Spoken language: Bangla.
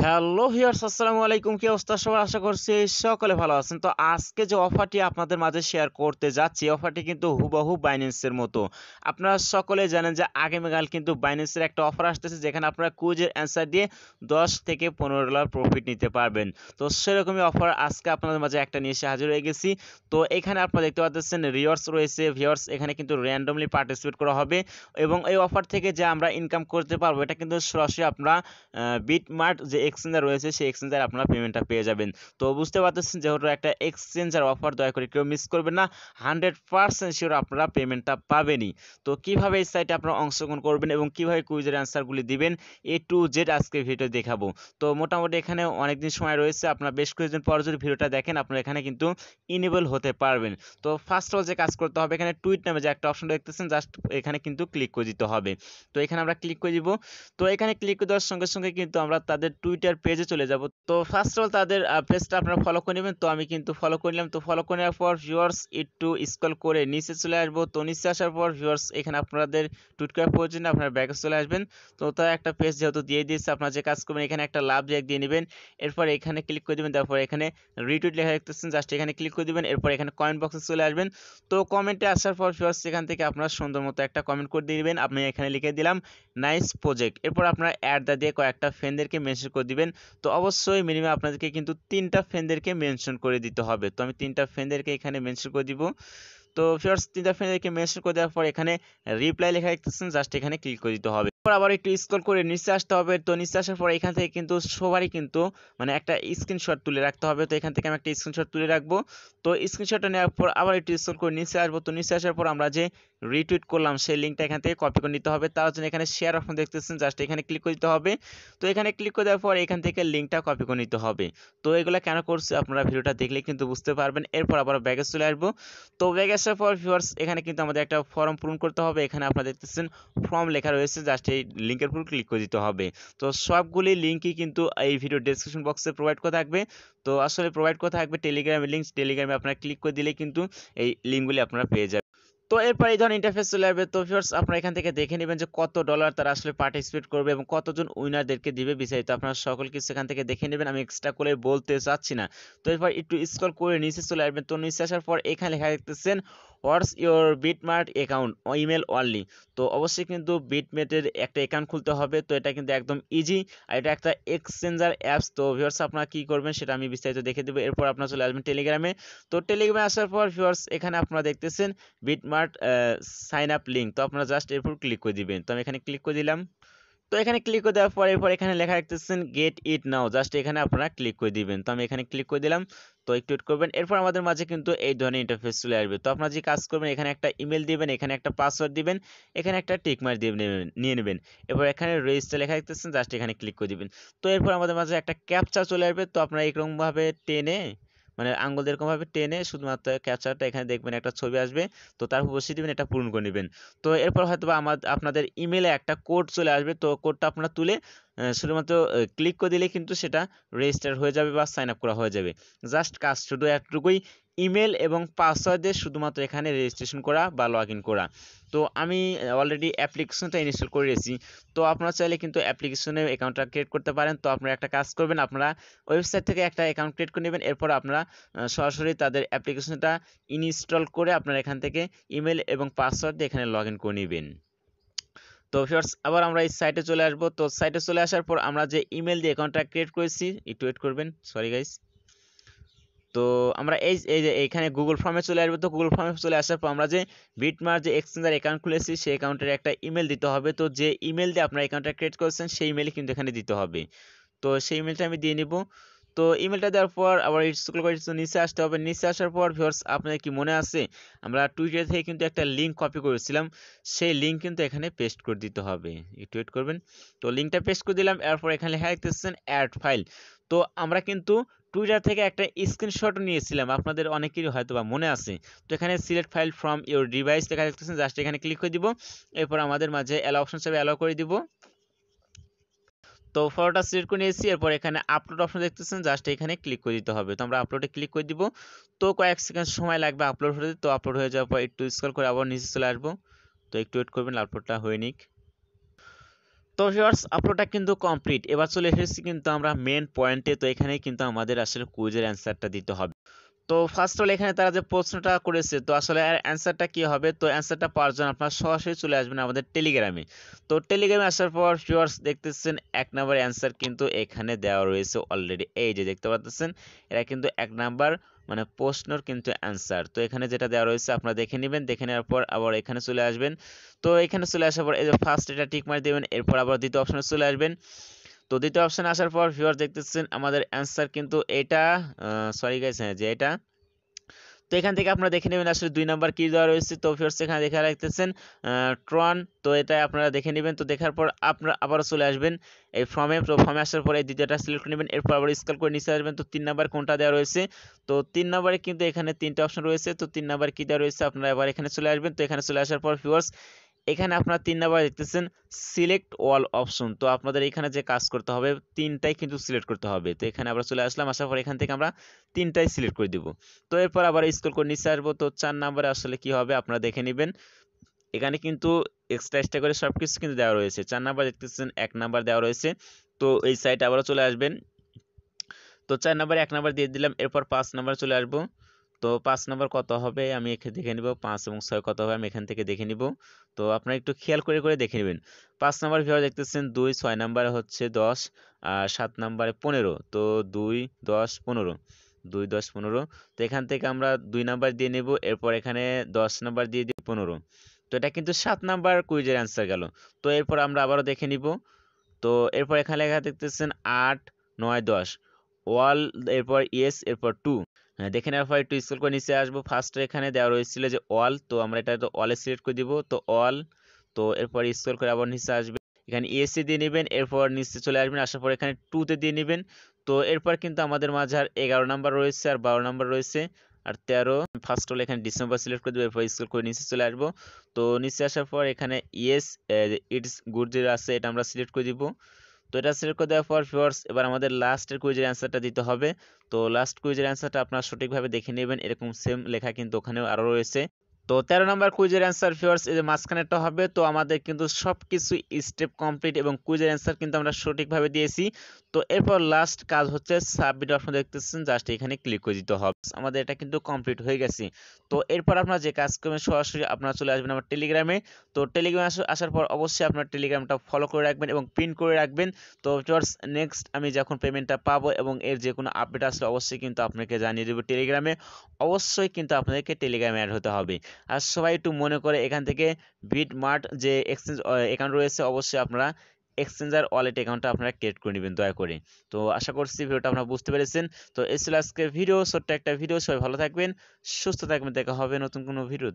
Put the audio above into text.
হ্যালো ভিউয়ার্স, আসসালামু আলাইকুম। কি অবস্থা সবার? আশা করছি সকলে ভালো আছেন। তো আজকে যে অফারটি আপনাদের মাঝে শেয়ার করতে যাচ্ছি, অফারটি কিন্তু হুবহু বাইন্যান্সের মতো। আপনারা সকলে জানেন যে আগামীকাল কিন্তু বাইন্যান্সের একটা অফার আসতেছে, যেখানে আপনারা কুইজের অ্যান্সার দিয়ে 10 থেকে $15 প্রফিট নিতে পারবেন। তো সেরকমই অফার আজকে আপনাদের মাঝে একটা নিয়ে এসে হাজির হয়ে গেছি। তো এখানে আপনারা দেখতে পাচ্ছেন রিওয়ার্ডস রয়েছে। ভিউয়ার্স, এখানে কিন্তু র্যান্ডমলি পার্টিসিপেট করা হবে এবং এই অফার থেকে যে আমরা ইনকাম করতে পারবো, এটা কিন্তু সরাসরি আপনারা বিটমার্ট যে এক্সচেঞ্জার রয়েছে সেই এক্সচেঞ্জারে আপনারা পেমেন্টটা পেয়ে যাবেন। তো বুঝতে পারতেছেন, যেহেতু একটা এক্সচেঞ্জার অফার, দয়া করে কেউ মিস করবেন না। 100% শিওর আপনারা পেমেন্টটা পাবেনই। তো কিভাবে এই সাইটে আপনারা অংশগ্রহণ করবেন এবং কিভাবে কুইজের অ্যান্সারগুলি দিবেন, এ টু জেড আজকে ভিডিও দেখাবো। তো মোটামুটি এখানে অনেকদিন সময় রয়েছে, আপনারা বেশ কিছুদিন পর যদি ভিডিওটা দেখেন, আপনারা এখানে কিন্তু ইনেবল হতে পারবেন। তো ফার্স্ট অফ অল যে কাজ করতে হবে, এখানে টুইট নামে যে একটা অপশন দেখতেছেন, জাস্ট এখানে কিন্তু ক্লিক করে দিতে হবে। তো এখানে আমরা ক্লিক করে দিব। তো এখানে ক্লিক করে দেওয়ার সঙ্গে সঙ্গে কিন্তু আমরা তাদের টুইটার পেজে চলে যাব। তো ফার্স্ট অফ অল তাদের পেজটা আপনারা ফলো করে নেবেন। তো আমি কিন্তু ফলো করে নিলাম। তো ফলো করে নেওয়ার পর ভিউয়ার্স একটু স্ক্রল করে নিচে চলে আসবো। তো নিচে আসার পর ভিউয়ার্স এখানে আপনাদের টুইট করার প্রয়োজন নেই, আপনারা ব্যাকে চলে আসবেন। তো তার একটা পেজ যেহেতু দিয়ে দিয়েছে, আপনারা যে কাজ করবেন, এখানে একটা লাভ রেক দিয়ে নেবেন। এরপর এখানে ক্লিক করে দেবেন। তারপর এখানে রিটুইট লেখা দেখতেছেন, জাস্ট এখানে ক্লিক করে দিবেন। এরপর এখানে কমেন্ট বক্সে চলে আসবেন। তো কমেন্টে আসার পর ভিউয়ার্স এখান থেকে আপনারা সুন্দর মতো একটা কমেন্ট করে দিয়ে দিবেন। আমি এখানে লিখে দিলাম নাইস প্রজেক্ট। এরপর আপনারা অ্যাড দা দিয়ে কয়েকটা ফ্রেন্ডদেরকে মেনশন করে দিবেন। তো অবশ্যই মিনিমাম আপনাদেরকে কিন্তু 3টা ফ্রেন্ডদেরকে মেনশন করে দিতে হবে। তো আমি 3টা ফ্রেন্ডদেরকে এখানে মেনশন করে দিব। তো ফার্স্ট 3টা ফ্রেন্ডদেরকে মেনশন করে দেওয়ার পর এখানে রিপ্লাই লেখা দেখতেছেন, জাস্ট এখানে ক্লিক করে দিতে হবে। এরপর আবার একটু স্ক্রল করে নিচে আসতে হবে। তো নিচে আসার পর এখান থেকে কিন্তু সবারই কিন্তু মানে একটা স্ক্রিনশট তুলে রাখতে হবে। তো এখান থেকে আমি একটা স্ক্রিনশট তুলে রাখবো। তো স্ক্রিনশটটা নেওয়ার পর আবার একটু স্ক্রল করে নিচে আসবো। তো নিচে আসার পর আমরা যে রিটুইট করলাম সেই লিঙ্কটা এখান থেকে কপি করে নিতে হবে। তার জন্য এখানে শেয়ার অপশন দেখতেছেন, জাস্ট এখানে ক্লিক করে দিতে হবে। তো এখানে ক্লিক করে দেওয়ার পর এখান থেকে লিঙ্কটা কপি করে নিতে হবে। তো এগুলো কেন করছি আপনারা ভিডিওটা দেখলে কিন্তু বুঝতে পারবেন। এরপর আবার ব্যাগে চলে আসবো। তো ব্যাগে আসার পর ভিউয়ার্স এখানে কিন্তু আমাদের একটা ফর্ম পূরণ করতে হবে। এখানে আপনারা দেখতেছেন ফর্ম লেখা রয়েছে, জাস্ট এই লিঙ্কের উপর ক্লিক করে দিতে হবে। তো সবগুলি লিঙ্কই কিন্তু এই ভিডিও ডেসক্রিপশন বক্সে প্রোভাইড করা থাকবে। তো আসলে প্রোভাইড করা থাকবে টেলিগ্রামের লিঙ্ক, টেলিগ্রামে আপনারা ক্লিক করে দিলে কিন্তু এই লিঙ্কগুলি আপনারা পেয়ে যাবেন। তো এরপর এই ধরনের ইন্টারফেস চলে আসবে। তো ভিউয়ার্স আপনারা এখান থেকে দেখে নেবেন যে কত ডলার তারা আসলে পার্টিসিপেট করবে এবং কতজন উইনারদেরকে দিবে বিস্তারিত আপনারা সকল কিছু এখান থেকে দেখে নেবেন। আমি এক্সট্রা করে বলতে চাচ্ছি না। তো এরপর একটু স্ক্রল করে নিচে চলে আসবেন। তো নিচে আসার পর এখানে লেখা দেখতেছেন what's your BitMart account email only. তো অবশ্যই কিন্তু বিটমেটের একটা অ্যাকাউন্ট খুলতে হবে। তো এটা কিন্তু একদম ইজি, আর এটা একটা এক্সচেঞ্জার অ্যাপস। তো ভিউয়ার্স আপনারা কি করবেন সেটা আমি বিস্তারিত দেখে দেবো। এরপর আপনারা চলে আসবেন টেলিগ্রামে। তো টেলিগ্রামে আসার পর ভিউয়ার্স এখানে আপনারা দেখতেছেন বিটমার্ট সাইন আপ লিঙ্ক। তো আপনারা জাস্ট এরপর ক্লিক করে দিবেন। তো আমি এখানে ক্লিক করে দিলাম। তো এখানে ক্লিক করে দেওয়ার পর এরপর এখানে লেখা রাখতেছেন গেট ইট নাও, জাস্ট এখানে আপনারা ক্লিক করে দিবেন। তো আমি এখানে ক্লিক করে দিলাম। তো একটু ওয়েট করবেন। এরপর আমাদের মাঝে কিন্তু এই ধরনের ইন্টারফেস চলে আসবে। তো আপনারা যে কাজ করবেন, এখানে একটা ইমেল দিবেন, এখানে একটা পাসওয়ার্ড দিবেন, এখানে একটা টিক মার্ক দিয়ে নিয়ে নেবেন। এরপর এখানে রেজিস্টার লেখা দেখতেছেন, জাস্ট এখানে ক্লিক করে দিবেন। তো এরপর আমাদের মাঝে একটা ক্যাপচা চলে আসবে। তো আপনারা এরকম ভাবে টেনে মানে আঙ্গুল দিয়ে এরকম ভাবে টেনে শুধুমাত্র ক্যাপচাটা এখানে দেখবেন একটা ছবি আসবে। তো তারপর বসিয়ে দিবেন, এটা পূরণ করে নেবেন। তো এরপর হয়তো আপনাদের ইমেলে একটা কোড চলে আসবে। তো কোডটা আপনারা তুলে শুধুমাত্র ক্লিক করে দিলে কিন্তু সেটা রেজিস্টার হয়ে যাবে বা সাইন আপ করা হয়ে যাবে। জাস্ট কাজ শুধু এতটুকুই, ইমেল এবং পাসওয়ার্ড দিয়ে শুধুমাত্র এখানে রেজিস্ট্রেশন করা বা লগ ইন করা। তো আমি অলরেডি অ্যাপ্লিকেশনটা ইনস্টল করে রেখেছি। তো আপনারা চাইলে কিন্তু অ্যাপ্লিকেশনে অ্যাকাউন্টটা ক্রিয়েট করতে পারেন। তো আপনারা একটা কাজ করবেন, আপনারা ওয়েবসাইট থেকে একটা অ্যাকাউন্ট ক্রিয়েট করে নেবেন। এরপর আপনারা সরাসরি তাদের অ্যাপ্লিকেশনটা ইনস্টল করে আপনারা এখান থেকে ইমেল এবং পাসওয়ার্ড দিয়ে এখানে লগ ইন করে নেবেন। তো ভিউয়ার্স আবার আমরা এই সাইটে চলে আসব। তো সাইটে চলে আসার পর আমরা যে ইমেল দিয়ে অ্যাকাউন্টটা ক্রিয়েট করেছি, একটু ওয়েট করবেন, সরি গাইস। তো আমরা এই যে এইখানে গুগল ফর্মে চলে আসবো। তো গুগল ফর্মে চলে আসার পর আমরা যে বিটমার্ট যে এক্সচেঞ্জার অ্যাকাউন্ট খুলেছি সেই অ্যাকাউন্টের একটা ইমেল দিতে হবে। তো যে ইমেল দিয়ে আপনার অ্যাকাউন্টটা ক্রিয়েট করেছেন সেই ইমেলই কিন্তু এখানে দিতে হবে। তো সেই ইমেলটা আমি দিয়ে নিব। তো ইমেলটা দেওয়ার পর আবার স্ক্রল করে নিচে আসতে হবে। নিচে আসার পর ভিউয়ার্স আপনাদের কি মনে আছে, আমরা টুইটার থেকে কিন্তু একটা লিঙ্ক কপি করেছিলাম, সেই লিঙ্ক কিন্তু এখানে পেস্ট করে দিতে হবে। একটু ওয়েট করবেন। তো লিঙ্কটা পেস্ট করে দিলাম। এরপর এখানে লেখা দেখতেছেন অ্যাড ফাইল। তো আমরা কিন্তু টুইটার থেকে একটা স্ক্রিনশট নিয়েছিলাম, আপনাদের অনেকেরই হয়তো বা মনে আছে। তো এখানে select file from your device লেখা দেখতেছেন, জাস্ট এখানে ক্লিক করে দিব। এরপর আমাদের মাঝে অ্যালাও অপশন হিসেবে অ্যালাও করে দিব। তো ফটোটা সিলেক্ট করে নিয়েছি। এরপর এখানে আপলোড অপশন দেখতেছেন, জাস্ট এখানে ক্লিক করে দিতে হবে। তো আমরা আপলোডে ক্লিক করে দিব। তো কয়েক সেকেন্ড সময় লাগবে আপলোড হতে। তো আপলোড হয়ে যাওয়ার পর একটু স্ক্রল করে আবার নিচে চলে আসবো। তো একটু ওয়েট করবেন, আপলোডটা হয়ে নিক। তো ভিউয়ার্স আপলোডটা কিন্তু কমপ্লিট। এবার চলে এসেছি কিন্তু আমরা মেন পয়েন্টে। তো এখানেই কিন্তু আমাদের আসলে কুইজের অ্যান্সারটা দিতে হবে। তো ফার্স্ট হল এখানে তারা যে প্রশ্নটা করেছে, তো আসলে অ্যান্সারটা কি হবে? তো অ্যান্সারটা পাওয়ার জন্য আপনারা সরাসরি চলে আসবেন আমাদের টেলিগ্রামে। তো টেলিগ্রামে আসার পর ভিউয়ার্স দেখতেছেন ১ নাম্বার অ্যান্সার কিন্তু এখানে দেওয়া রয়েছে অলরেডি। এই যে দেখতে পাচ্ছেন, এটা কিন্তু ১ নাম্বার মানে প্রশ্নর কিন্তু অ্যান্সার। তো এখানে যেটা দেওয়া রয়েছে আপনারা দেখে নিবেন। দেখে নেওয়ার পর আবার এখানে চলে আসবেন। তো এখানে চলে আসার পর এই যে ফার্স্ট এটা টিক মারি দিবেন। এরপর আবার দ্বিতীয় অপশনে চলে আসবেন। তো দ্বিতীয় অপশনে আসার পর ভিউয়ার্স দেখতেছেন আমাদের অ্যান্সার কিন্তু এটা, সরি গাইস, হ্যাঁ যে এটা। তো এখান থেকে আপনারা দেখে নেবেন আসলে ২ নাম্বার কি দেওয়া রয়েছে। তো ভিউয়ার্স এখানে দেখে রাখতেছেন ট্রন। তো এটা আপনারা দেখে নেবেন। তো দেখার পর আপনারা আবারও চলে আসবেন এই ফর্মে। তো ফর্মে আসার পরে এই দ্বিতীয়টা সিলেক্ট করে নেবেন। এরপর আবার স্ক্রল করে নিচে আসবেন। তো ৩ নাম্বার কোনটা দেওয়া রয়েছে? তো ৩ নাম্বারে কিন্তু এখানে ৩টা অপশন রয়েছে। তো ৩ নাম্বার কি দেওয়া রয়েছে? আপনারা আবার এখানে চলে আসবেন। তো এখানে চলে আসার পর ভিউয়ার্স এখানে আপনারা ৩ নাম্বার দেখতেছেন সিলেক্ট অল অপশন। তো আপনাদের এখানে যে কাজ করতে হবে ৩টাই কিন্তু সিলেক্ট করতে হবে। তো এখানে আবার চলে আসলাম। আসার পর এখান থেকে আমরা ৩টাই সিলেক্ট করে দিব। তো এরপর আবার স্ক্রল করে নিচে আসবো। তো ৪ নাম্বারে আসলে কি হবে আপনারা দেখে নিবেন। এখানে কিন্তু এক্সট্রা করে সবকিছু কিন্তু দেওয়া রয়েছে। ৪ নাম্বার দেখতেছেন ১ নাম্বার দেওয়া রয়েছে। তো এই সাইটে আবারও চলে আসবেন। তো ৪ নাম্বারে ১ নাম্বার দিয়ে দিলাম। এরপর ৫ নাম্বারে চলে আসবো। তো ৫ নাম্বার কত হবে আমি এখানে দেখে নিব। ৫ এবং ৬ কত হবে আমি এখান থেকে দেখে নিব। তো আপনারা একটু খেয়াল করে দেখে নেবেন। ৫ নাম্বার ভিউয়ার দেখতেছেন ২, ৬ নাম্বারে হচ্ছে ১০, আর ৭ নাম্বারে ১৫। তো ২, ১০, ১৫, ২, ১০, ১৫। তো এখান থেকে আমরা ২ নাম্বার দিয়ে নেব। এরপর এখানে ১০ নাম্বার দিয়ে দিব ১৫। তো এটা কিন্তু ৭ নাম্বার কুইজের অ্যান্সার গেল। তো এরপর আমরা আবারও দেখে নিব। তো এরপর এখানে লেখা দেখতেছেন ৮, ৯, ১০ ওয়াল, এরপর ইয়েস, এরপর টু। হ্যাঁ, দেখে নেওয়ার পর একটু স্ক্রল করে নিচে আসবো। ফার্স্টে এখানে দেওয়া রয়েছিল যে অল, তো আমরা এটা তো অলে সিলেক্ট করে দিব। তো অল, তো এরপর স্ক্রল করে আবার নিচে আসবে। এখানে ইয়েসে দিয়ে নেবেন। এরপর নিচে চলে আসবেন। আসার পর এখানে টুতে দিয়ে নেবেন। তো এরপর কিন্তু আমাদের মাঝে আর ১১ নাম্বার রয়েছে আর ১২ নাম্বার রয়েছে আর ১৩। ফার্স্ট হলে এখানে ডিসেম্বর সিলেক্ট করে দেবো। এরপর স্ক্রল করে নিচে চলে আসবো। তো নিচে আসার পর এখানে ইয়েস ইটস গুড যে আছে এটা আমরা সিলেক্ট করে দিব। তো এটা সিলেক্ট করে দেওয়ার পর ভিউয়ার্স এবার আমাদের লাস্টের কুইজের অ্যান্সারটা দিতে হবে। তো লাস্ট কুইজের অ্যান্সারটা আপনারা সঠিকভাবে দেখে নেবেন। এরকম সেম লেখা কিন্তু ওখানেও আরও রয়েছে। তো ১৩ নাম্বার কুইজের অ্যান্সার ভিউয়ার্স এই যে মাঝখানেরটা হবে। তো আমাদের কিন্তু সবকিছু স্টেপ কমপ্লিট এবং কুইজের অ্যান্সার কিন্তু আমরা সঠিকভাবে দিয়েছি। তো এরপর লাস্ট কাজ হচ্ছে সাবমিট অপশন দেখতেছেন, জাস্ট এখানে ক্লিক করে দিতে হবে। আমাদের এটা কিন্তু কমপ্লিট হয়ে গেছে। তো এরপর আপনারা যে কাজ করবেন সরাসরি আপনারা চলে আসবেন আমার টেলিগ্রামে। তো টেলিগ্রামে আসার পর অবশ্যই আপনার টেলিগ্রামটা ফলো করে রাখবেন এবং পিন করে রাখবেন। তো ভিউয়ার্স নেক্সট আমি যখন পেমেন্টটা পাবো এবং এর যে কোনো আপডেট আসলে অবশ্যই কিন্তু আপনাকে জানিয়ে দেবো টেলিগ্রামে। অবশ্যই কিন্তু আপনাদেরকে টেলিগ্রামে অ্যাড হতে হবে। আর সবাই একটু মনে করে এখান থেকে বিটমার্ট যে এক্সচেঞ্জ অ্যাকাউন্ট রয়েছে অবশ্যই আপনারা এক্সচেঞ্জার ওয়ালেট অ্যাকাউন্টটা আপনারা ক্রিয়েট করে নেবেন দয়া করে। তো আশা করছি ভিডিওটা আপনারা বুঝতে পেরেছেন। তো এই ছিল আজকের ভিডিও, ছোট্ট একটা ভিডিও। সবাই ভালো থাকবেন, সুস্থ থাকবেন। দেখা হবে নতুন কোনো ভিডিওতে।